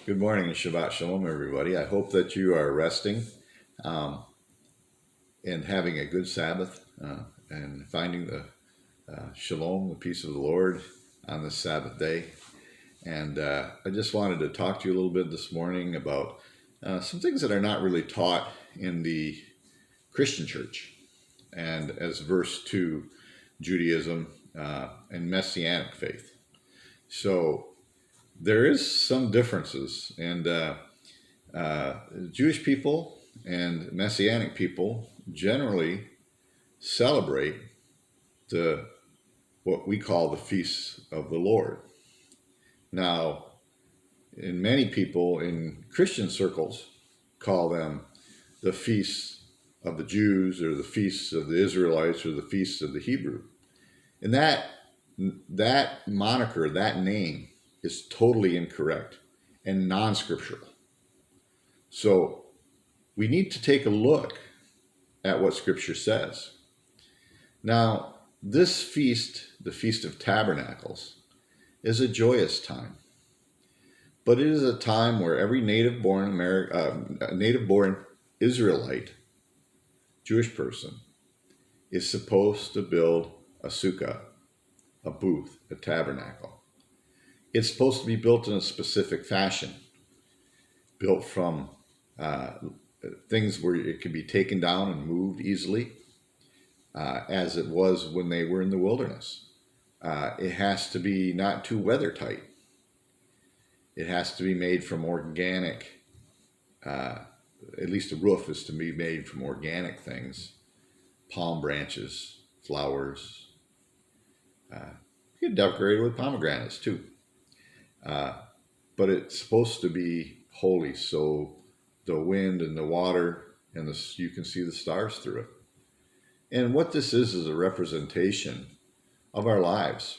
Good morning and Shabbat Shalom, everybody. I hope that you are resting um, and having a good Sabbath and finding the Shalom, the peace of the Lord on this Sabbath day. And I just wanted to talk to you a little bit this morning about some things that are not really taught in the Christian church. And as verse 2, Judaism and Messianic faith. So there is some differences, and Jewish people and Messianic people generally celebrate the what we call the feasts of the Lord. Now, in many people in Christian circles call them the feasts of the Jews or the feasts of the Israelites or the feasts of the Hebrew. And that moniker, that name is totally incorrect and non-scriptural. So we need to take a look at what Scripture says. Now, this feast, the Feast of Tabernacles, is a joyous time, but it is a time where every native-born Israelite, Jewish person, is supposed to build a sukkah, a booth, a tabernacle. It's supposed to be built in a specific fashion, built from things where it can be taken down and moved easily, as it was when they were in the wilderness. It has to be not too weather tight. It has to be made from organic, at least the roof is to be made from organic things, palm branches, flowers. You can decorate it with pomegranates too. But it's supposed to be holy, so the wind and the water and you can see the stars through it. And what this is a representation of our lives.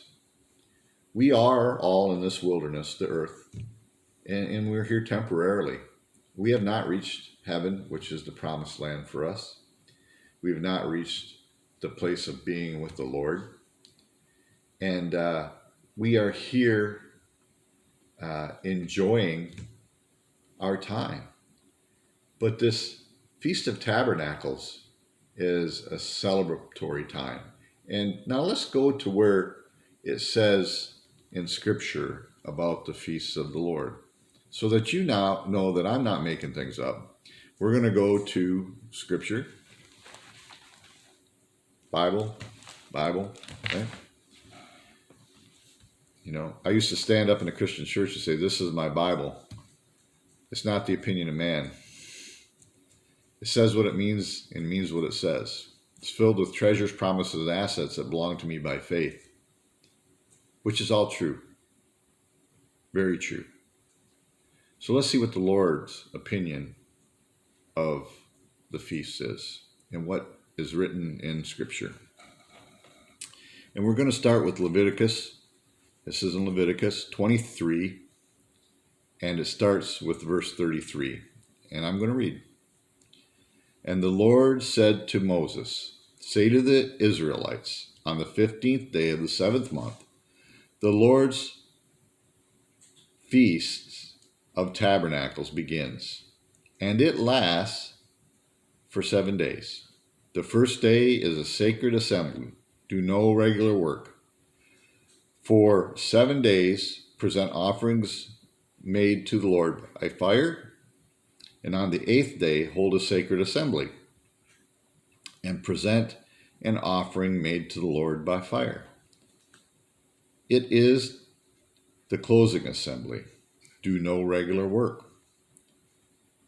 We are all in this wilderness, the earth, and we're here temporarily. We have not reached heaven, which is the promised land for us. We have not reached the place of being with the Lord. And we are here enjoying our time. But this Feast of Tabernacles is a celebratory time. And now let's go to where it says in Scripture about the feasts of the Lord, so that you now know that I'm not making things up. We're going to go to Scripture, Bible, okay? You know, I used to stand up in a Christian church and say, "This is my Bible. It's not the opinion of man. It says what it means and means what it says. It's filled with treasures, promises, and assets that belong to me by faith," which is all true. Very true. So let's see what the Lord's opinion of the feast is and what is written in Scripture. And we're going to start with Leviticus. This is in Leviticus 23, and it starts with verse 33. And I'm going to read. "And the Lord said to Moses, say to the Israelites, on the 15th day of the 7th month, the Lord's feast of tabernacles begins, and it lasts for 7 days. The first day is a sacred assembly. Do no regular work. For 7 days, present offerings made to the Lord by fire, and on the 8th day, hold a sacred assembly, and present an offering made to the Lord by fire. It is the closing assembly. Do no regular work."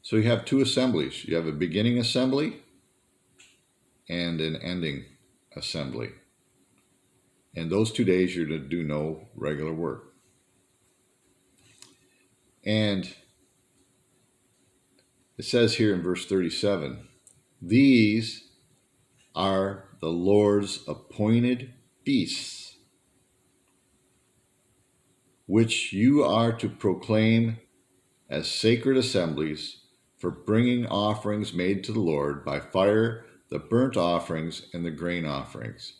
So you have two assemblies. You have a beginning assembly and an ending assembly. And those 2 days you're to do no regular work. And it says here in verse 37, "These are the Lord's appointed feasts, which you are to proclaim as sacred assemblies for bringing offerings made to the Lord by fire, the burnt offerings and the grain offerings.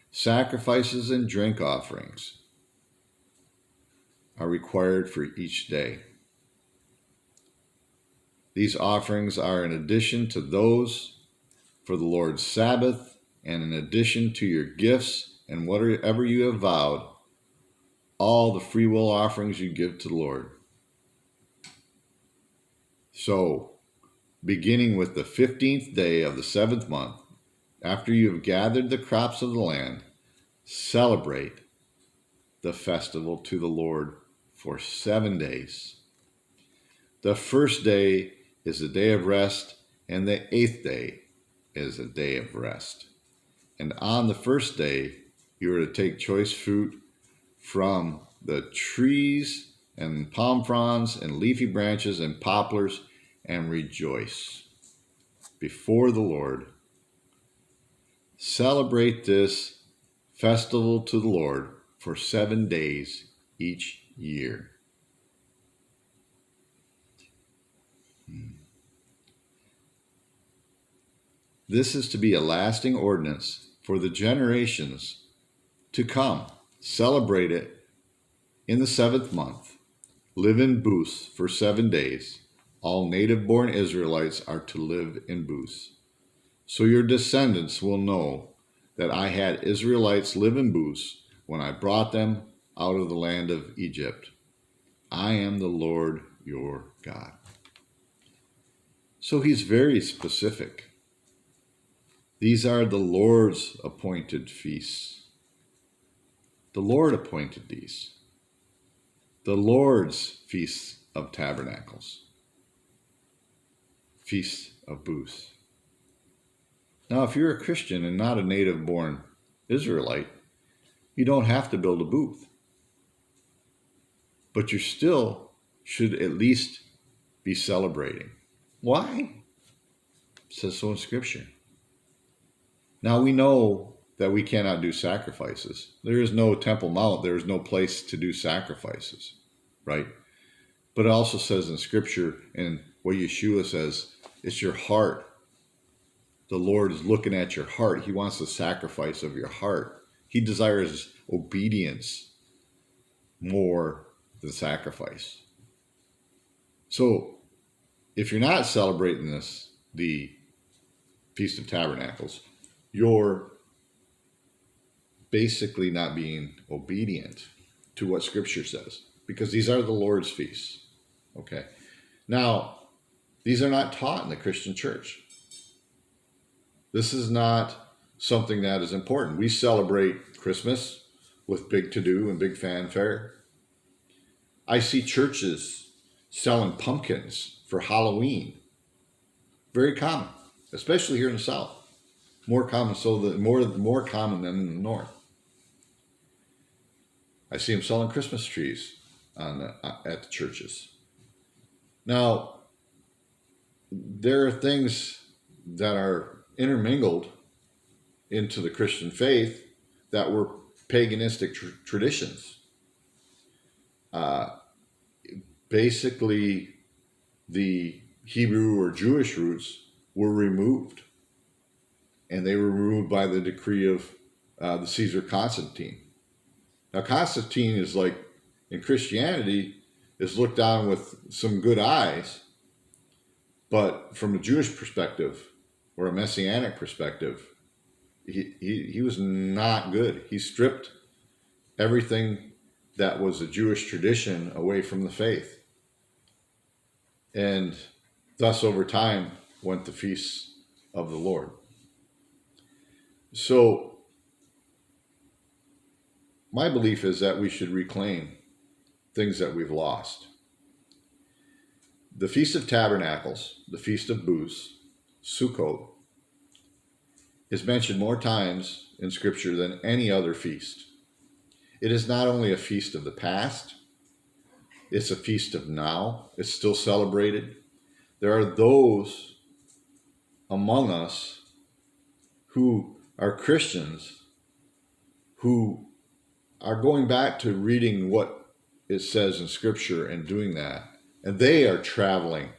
Sacrifices and drink offerings are required for each day. These offerings are in addition to those for the Lord's Sabbath, and in addition to your gifts and whatever you have vowed, all the free will offerings you give to the Lord. So, beginning with the 15th day of the 7th month, after you have gathered the crops of the land, celebrate the festival to the Lord for 7 days. The first day is a day of rest, and the 8th day is a day of rest. And on the first day, you are to take choice fruit from the trees and palm fronds and leafy branches and poplars and rejoice before the Lord. Celebrate this festival to the Lord for 7 days each year. This is to be a lasting ordinance for the generations to come. Celebrate it in the 7th month. Live in booths for 7 days. All native-born Israelites are to live in booths. So your descendants will know that I had Israelites live in booths when I brought them out of the land of Egypt. I am the Lord your God. So he's very specific. These are the Lord's appointed feasts. The Lord appointed these. The Lord's feasts of tabernacles. Feasts of booths. Now, if you're a Christian and not a native-born Israelite, you don't have to build a booth. But you still should at least be celebrating. Why? It says so in Scripture. Now we know that we cannot do sacrifices. There is no Temple Mount. There is no place to do sacrifices, right? But it also says in Scripture, and what Yeshua says, it's your heart. The Lord is looking at your heart. He wants the sacrifice of your heart. He desires obedience more than sacrifice. So if you're not celebrating this, the Feast of Tabernacles, you're basically not being obedient to what Scripture says, because these are the Lord's feasts. Okay. Now, these are not taught in the Christian church. This is not something that is important. We celebrate Christmas with big to-do and big fanfare. I see churches selling pumpkins for Halloween. Very common, especially here in the South. More common more common than in the North. I see them selling Christmas trees at the churches. Now, there are things that are intermingled into the Christian faith that were paganistic traditions. Basically, the Hebrew or Jewish roots were removed. And they were removed by the decree of the Caesar Constantine. Now, Constantine is like, in Christianity, is looked on with some good eyes, but from a Jewish perspective or a Messianic perspective, he was not good. He stripped everything that was a Jewish tradition away from the faith. And thus, over time, went the feasts of the Lord. So, my belief is that we should reclaim things that we've lost. The Feast of Tabernacles, the Feast of Booths, Sukkot, is mentioned more times in Scripture than any other feast. It is not only a feast of the past, it's a feast of now. It's still celebrated. There are those among us who are Christians who are going back to reading what it says in Scripture and doing that. And they are traveling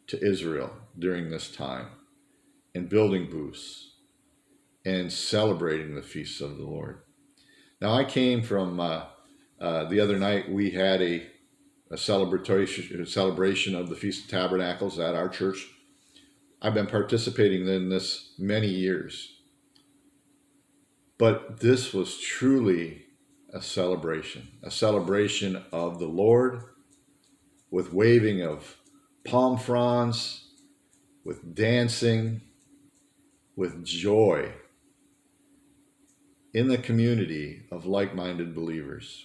to Israel during this time and building booths and celebrating the feasts of the Lord. Now, I came from, the other night we had a a celebration of the Feast of Tabernacles at our church. I've been participating in this many years. But this was truly a celebration of the Lord, with waving of palm fronds, with dancing, with joy in the community of like-minded believers.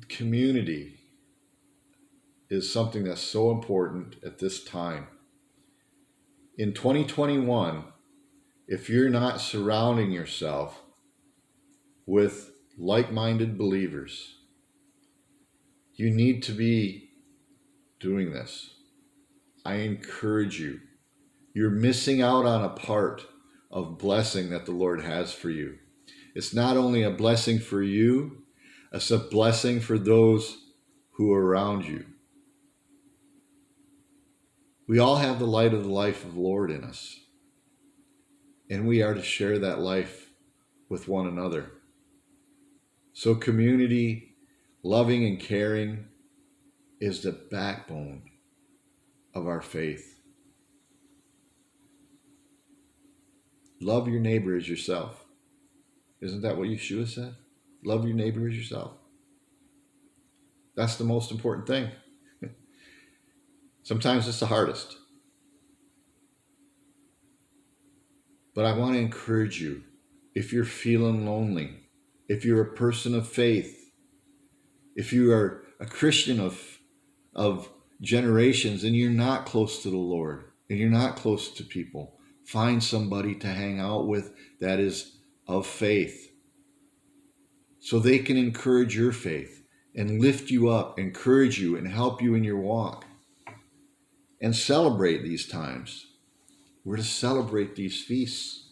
Community is something that's so important at this time. In 2021, if you're not surrounding yourself with like-minded believers, you need to be doing this. I encourage you. You're missing out on a part of blessing that the Lord has for you. It's not only a blessing for you, it's a blessing for those who are around you. We all have the light of the life of the Lord in us, and we are to share that life with one another. So community, loving and caring, is the backbone of our faith. Love your neighbor as yourself. Isn't that what Yeshua said? Love your neighbor as yourself. That's the most important thing. Sometimes it's the hardest. But I want to encourage you, if you're feeling lonely, if you're a person of faith, if you are a Christian of generations and you're not close to the Lord and you're not close to people, find somebody to hang out with that is of faith, so they can encourage your faith and lift you up, encourage you, and help you in your walk. And celebrate these times. We're to celebrate these feasts.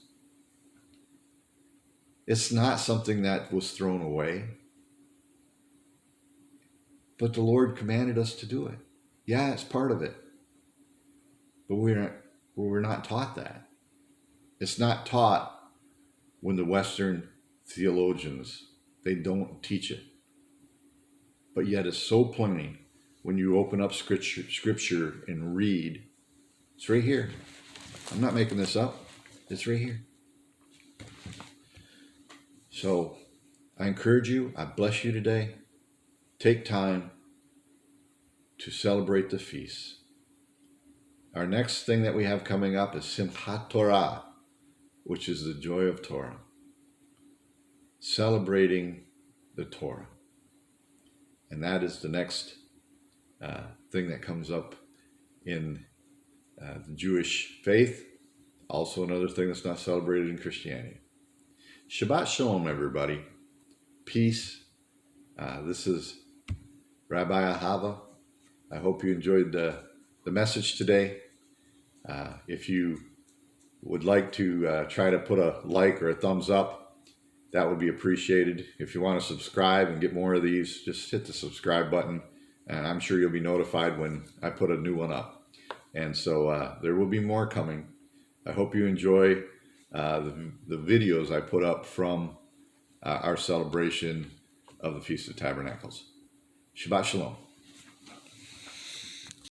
It's not something that was thrown away, but the Lord commanded us to do it. Yeah, it's part of it, but we're not taught that. It's not taught when the Western theologians, they don't teach it. But yet it's so plain when you open up scripture and read. It's right here. I'm not making this up. It's right here. So I encourage you, I bless you today. Take time to celebrate the feast. Our next thing that we have coming up is Simchat Torah, which is the joy of Torah. Celebrating the Torah. And that is the next thing that comes up in the Jewish faith. Also another thing that's not celebrated in Christianity. Shabbat Shalom, everybody. Peace. This is Rabbi Ahava. I hope you enjoyed the message today. If you would like to try to put a like or a thumbs up, that would be appreciated. If you want to subscribe and get more of these, just hit the subscribe button, and I'm sure you'll be notified when I put a new one up. And so there will be more coming. I hope you enjoy the videos I put up from our celebration of the Feast of Tabernacles. Shabbat Shalom.